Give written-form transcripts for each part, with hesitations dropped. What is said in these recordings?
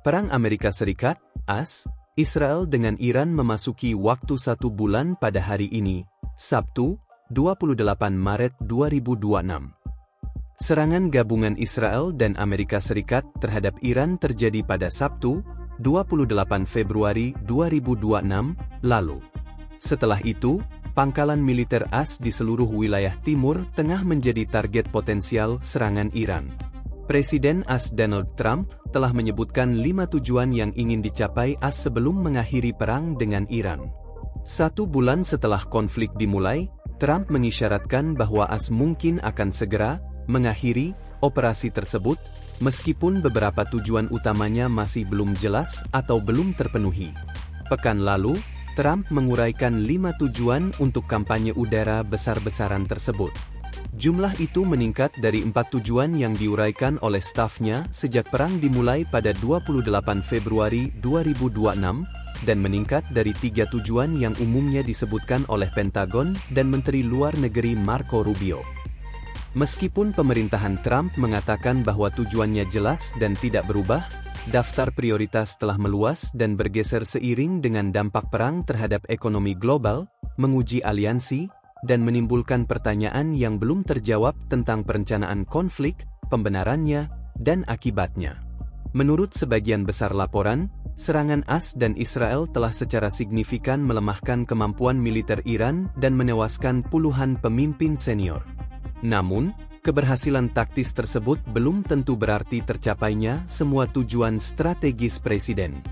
Perang Amerika Serikat, AS, Israel dengan Iran memasuki waktu 1 bulan pada hari ini, Sabtu, 28 Maret 2026. Serangan gabungan Israel dan Amerika Serikat terhadap Iran terjadi pada Sabtu, 28 Februari 2026, lalu. Setelah itu, pangkalan militer AS di seluruh wilayah Timur Tengah menjadi target potensial serangan Iran. Presiden AS Donald Trump telah menyebutkan 5 tujuan yang ingin dicapai AS sebelum mengakhiri perang dengan Iran. 1 bulan setelah konflik dimulai, Trump mengisyaratkan bahwa AS mungkin akan segera mengakhiri operasi tersebut, meskipun beberapa tujuan utamanya masih belum jelas atau belum terpenuhi. Pekan lalu, Trump menguraikan 5 tujuan untuk kampanye udara besar-besaran tersebut. Jumlah itu meningkat dari 4 tujuan yang diuraikan oleh stafnya sejak perang dimulai pada 28 Februari 2026, dan meningkat dari 3 tujuan yang umumnya disebutkan oleh Pentagon dan Menteri Luar Negeri Marco Rubio. Meskipun pemerintahan Trump mengatakan bahwa tujuannya jelas dan tidak berubah, daftar prioritas telah meluas dan bergeser seiring dengan dampak perang terhadap ekonomi global, menguji aliansi, dan menimbulkan pertanyaan yang belum terjawab tentang perencanaan konflik, pembenarannya, dan akibatnya. Menurut sebagian besar laporan, serangan AS dan Israel telah secara signifikan melemahkan kemampuan militer Iran dan menewaskan puluhan pemimpin senior. Namun, keberhasilan taktis tersebut belum tentu berarti tercapainya semua tujuan strategis presiden.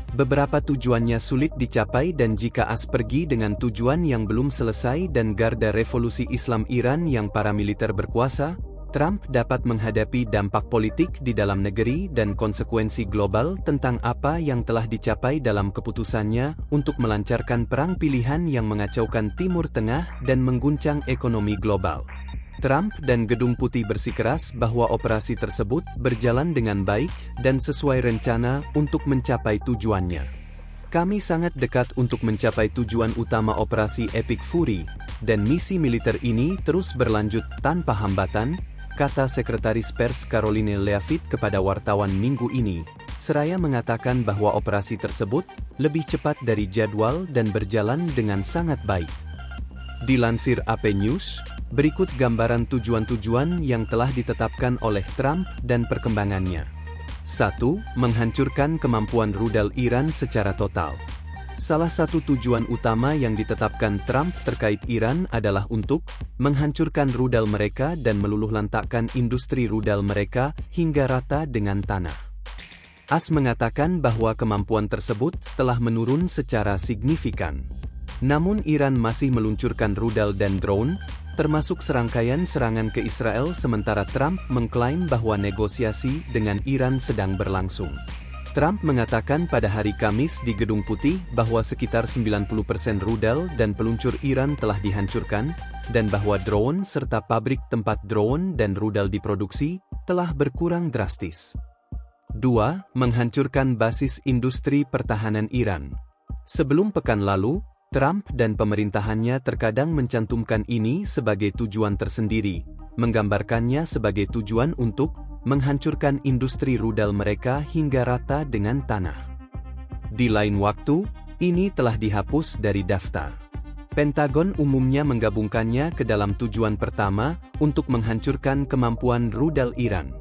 Beberapa tujuannya sulit dicapai, dan jika AS pergi dengan tujuan yang belum selesai dan Garda Revolusi Islam Iran yang paramiliter berkuasa, Trump dapat menghadapi dampak politik di dalam negeri dan konsekuensi global tentang apa yang telah dicapai dalam keputusannya untuk melancarkan perang pilihan yang mengacaukan Timur Tengah dan mengguncang ekonomi global. Trump dan Gedung Putih bersikeras bahwa operasi tersebut berjalan dengan baik dan sesuai rencana untuk mencapai tujuannya. Kami sangat dekat untuk mencapai tujuan utama operasi Epic Fury, dan misi militer ini terus berlanjut tanpa hambatan, kata Sekretaris Pers Karoline Leavitt kepada wartawan Minggu ini, seraya mengatakan bahwa operasi tersebut lebih cepat dari jadwal dan berjalan dengan sangat baik. Dilansir AP News, berikut gambaran tujuan-tujuan yang telah ditetapkan oleh Trump dan perkembangannya. 1. Menghancurkan kemampuan rudal Iran secara total. Salah satu tujuan utama yang ditetapkan Trump terkait Iran adalah untuk menghancurkan rudal mereka dan meluluhlantakkan industri rudal mereka hingga rata dengan tanah. AS mengatakan bahwa kemampuan tersebut telah menurun secara signifikan. Namun Iran masih meluncurkan rudal dan drone, termasuk serangkaian serangan ke Israel, sementara Trump mengklaim bahwa negosiasi dengan Iran sedang berlangsung. Trump mengatakan pada hari Kamis di Gedung Putih bahwa sekitar 90% rudal dan peluncur Iran telah dihancurkan, dan bahwa drone serta pabrik tempat drone dan rudal diproduksi telah berkurang drastis. 2. Menghancurkan basis industri pertahanan Iran. Sebelum pekan lalu, Trump dan pemerintahannya terkadang mencantumkan ini sebagai tujuan tersendiri, menggambarkannya sebagai tujuan untuk menghancurkan industri rudal mereka hingga rata dengan tanah. Di lain waktu, ini telah dihapus dari daftar. Pentagon umumnya menggabungkannya ke dalam tujuan pertama untuk menghancurkan kemampuan rudal Iran.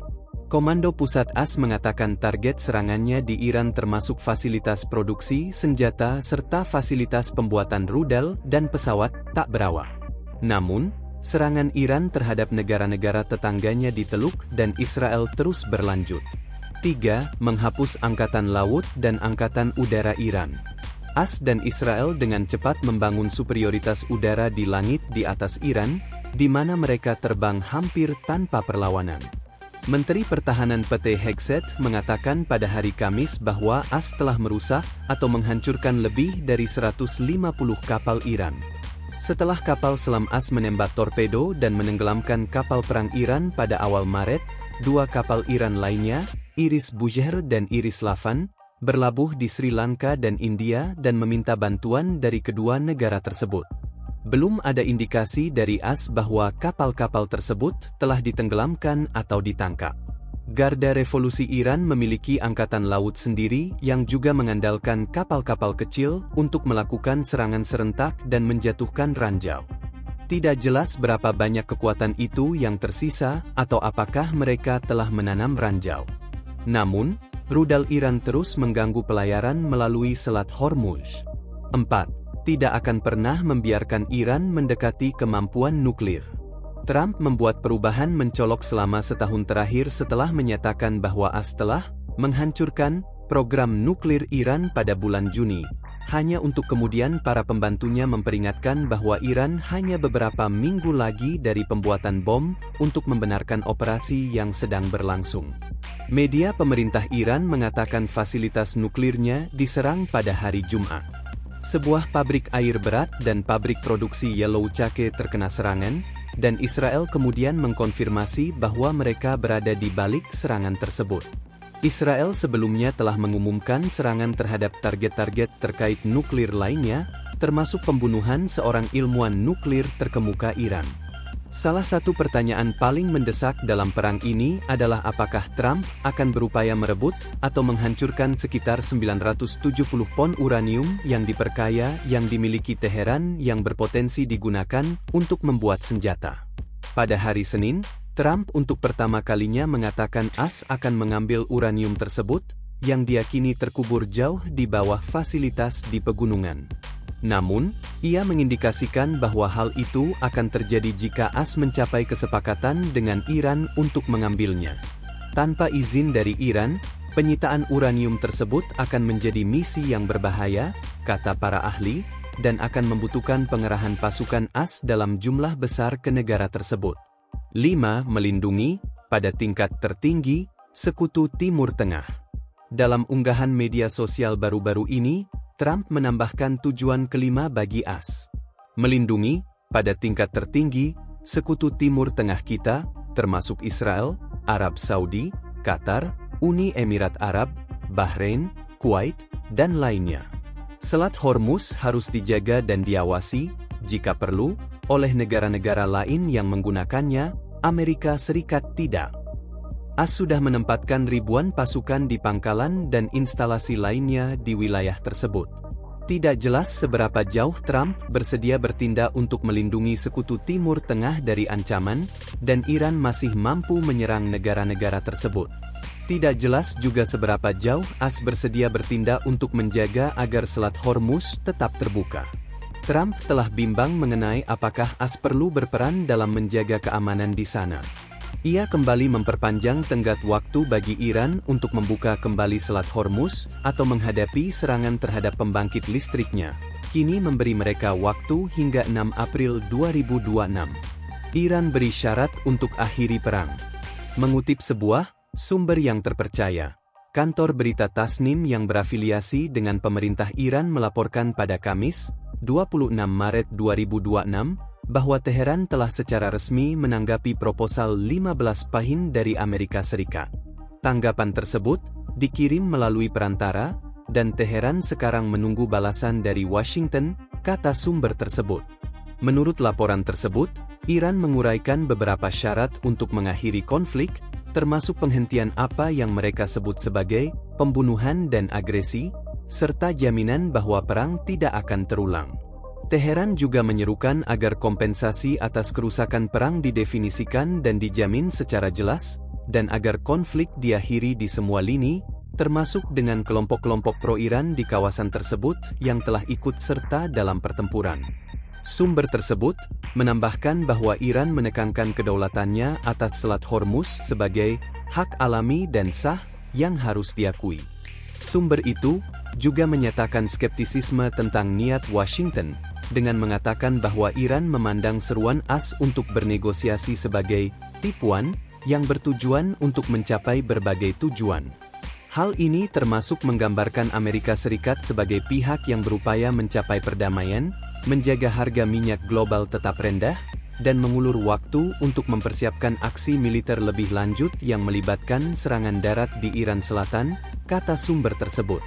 Komando Pusat AS mengatakan target serangannya di Iran termasuk fasilitas produksi senjata serta fasilitas pembuatan rudal dan pesawat tak berawak. Namun, serangan Iran terhadap negara-negara tetangganya di Teluk dan Israel terus berlanjut. 3. Menghapus Angkatan Laut dan Angkatan Udara Iran. AS dan Israel dengan cepat membangun superioritas udara di langit di atas Iran, di mana mereka terbang hampir tanpa perlawanan. Menteri Pertahanan PT Hegseth mengatakan pada hari Kamis bahwa AS telah merusak atau menghancurkan lebih dari 150 kapal Iran. Setelah kapal selam AS menembak torpedo dan menenggelamkan kapal perang Iran pada awal Maret, 2 kapal Iran lainnya, Iris Bujer dan Iris Lavan, berlabuh di Sri Lanka dan India dan meminta bantuan dari kedua negara tersebut. Belum ada indikasi dari AS bahwa kapal-kapal tersebut telah ditenggelamkan atau ditangkap. Garda Revolusi Iran memiliki angkatan laut sendiri yang juga mengandalkan kapal-kapal kecil untuk melakukan serangan serentak dan menjatuhkan ranjau. Tidak jelas berapa banyak kekuatan itu yang tersisa atau apakah mereka telah menanam ranjau. Namun, rudal Iran terus mengganggu pelayaran melalui Selat Hormuz. 4. Tidak akan pernah membiarkan Iran mendekati kemampuan nuklir. Trump membuat perubahan mencolok selama setahun terakhir setelah menyatakan bahwa AS telah menghancurkan program nuklir Iran pada bulan Juni, hanya untuk kemudian para pembantunya memperingatkan bahwa Iran hanya beberapa minggu lagi dari pembuatan bom untuk membenarkan operasi yang sedang berlangsung. Media pemerintah Iran mengatakan fasilitas nuklirnya diserang pada hari Jumat. Sebuah pabrik air berat dan pabrik produksi Yellow Cake terkena serangan, dan Israel kemudian mengkonfirmasi bahwa mereka berada di balik serangan tersebut. Israel sebelumnya telah mengumumkan serangan terhadap target-target terkait nuklir lainnya, termasuk pembunuhan seorang ilmuwan nuklir terkemuka Iran. Salah satu pertanyaan paling mendesak dalam perang ini adalah apakah Trump akan berupaya merebut atau menghancurkan sekitar 970 pon uranium yang diperkaya yang dimiliki Teheran yang berpotensi digunakan untuk membuat senjata. Pada hari Senin, Trump untuk pertama kalinya mengatakan AS akan mengambil uranium tersebut, yang diyakini terkubur jauh di bawah fasilitas di pegunungan. Namun, ia mengindikasikan bahwa hal itu akan terjadi jika AS mencapai kesepakatan dengan Iran untuk mengambilnya. Tanpa izin dari Iran, penyitaan uranium tersebut akan menjadi misi yang berbahaya, kata para ahli, dan akan membutuhkan pengerahan pasukan AS dalam jumlah besar ke negara tersebut. 5. Melindungi, pada tingkat tertinggi, Sekutu Timur Tengah. Dalam unggahan media sosial baru-baru ini, Trump menambahkan tujuan kelima bagi AS. Melindungi, pada tingkat tertinggi, Sekutu Timur Tengah kita, termasuk Israel, Arab Saudi, Qatar, Uni Emirat Arab, Bahrain, Kuwait, dan lainnya. Selat Hormuz harus dijaga dan diawasi, jika perlu, oleh negara-negara lain yang menggunakannya. Amerika Serikat tidak. AS sudah menempatkan ribuan pasukan di pangkalan dan instalasi lainnya di wilayah tersebut. Tidak jelas seberapa jauh Trump bersedia bertindak untuk melindungi Sekutu Timur Tengah dari ancaman, dan Iran masih mampu menyerang negara-negara tersebut. Tidak jelas juga seberapa jauh AS bersedia bertindak untuk menjaga agar Selat Hormuz tetap terbuka. Trump telah bimbang mengenai apakah AS perlu berperan dalam menjaga keamanan di sana. Ia kembali memperpanjang tenggat waktu bagi Iran untuk membuka kembali Selat Hormuz atau menghadapi serangan terhadap pembangkit listriknya. Kini memberi mereka waktu hingga 6 April 2026. Iran beri syarat untuk akhiri perang. Mengutip sebuah sumber yang terpercaya, kantor berita Tasnim yang berafiliasi dengan pemerintah Iran melaporkan pada Kamis, 26 Maret 2026, bahwa Teheran telah secara resmi menanggapi proposal 15 pahin dari Amerika Serikat. Tanggapan tersebut dikirim melalui perantara, dan Teheran sekarang menunggu balasan dari Washington, kata sumber tersebut. Menurut laporan tersebut, Iran menguraikan beberapa syarat untuk mengakhiri konflik, termasuk penghentian apa yang mereka sebut sebagai pembunuhan dan agresi, serta jaminan bahwa perang tidak akan terulang. Teheran juga menyerukan agar kompensasi atas kerusakan perang didefinisikan dan dijamin secara jelas, dan agar konflik diakhiri di semua lini, termasuk dengan kelompok-kelompok pro-Iran di kawasan tersebut yang telah ikut serta dalam pertempuran. Sumber tersebut menambahkan bahwa Iran menekankan kedaulatannya atas Selat Hormuz sebagai hak alami dan sah yang harus diakui. Sumber itu juga menyatakan skeptisisme tentang niat Washington, dengan mengatakan bahwa Iran memandang seruan AS untuk bernegosiasi sebagai tipuan yang bertujuan untuk mencapai berbagai tujuan. Hal ini termasuk menggambarkan Amerika Serikat sebagai pihak yang berupaya mencapai perdamaian, menjaga harga minyak global tetap rendah, dan mengulur waktu untuk mempersiapkan aksi militer lebih lanjut yang melibatkan serangan darat di Iran Selatan, kata sumber tersebut.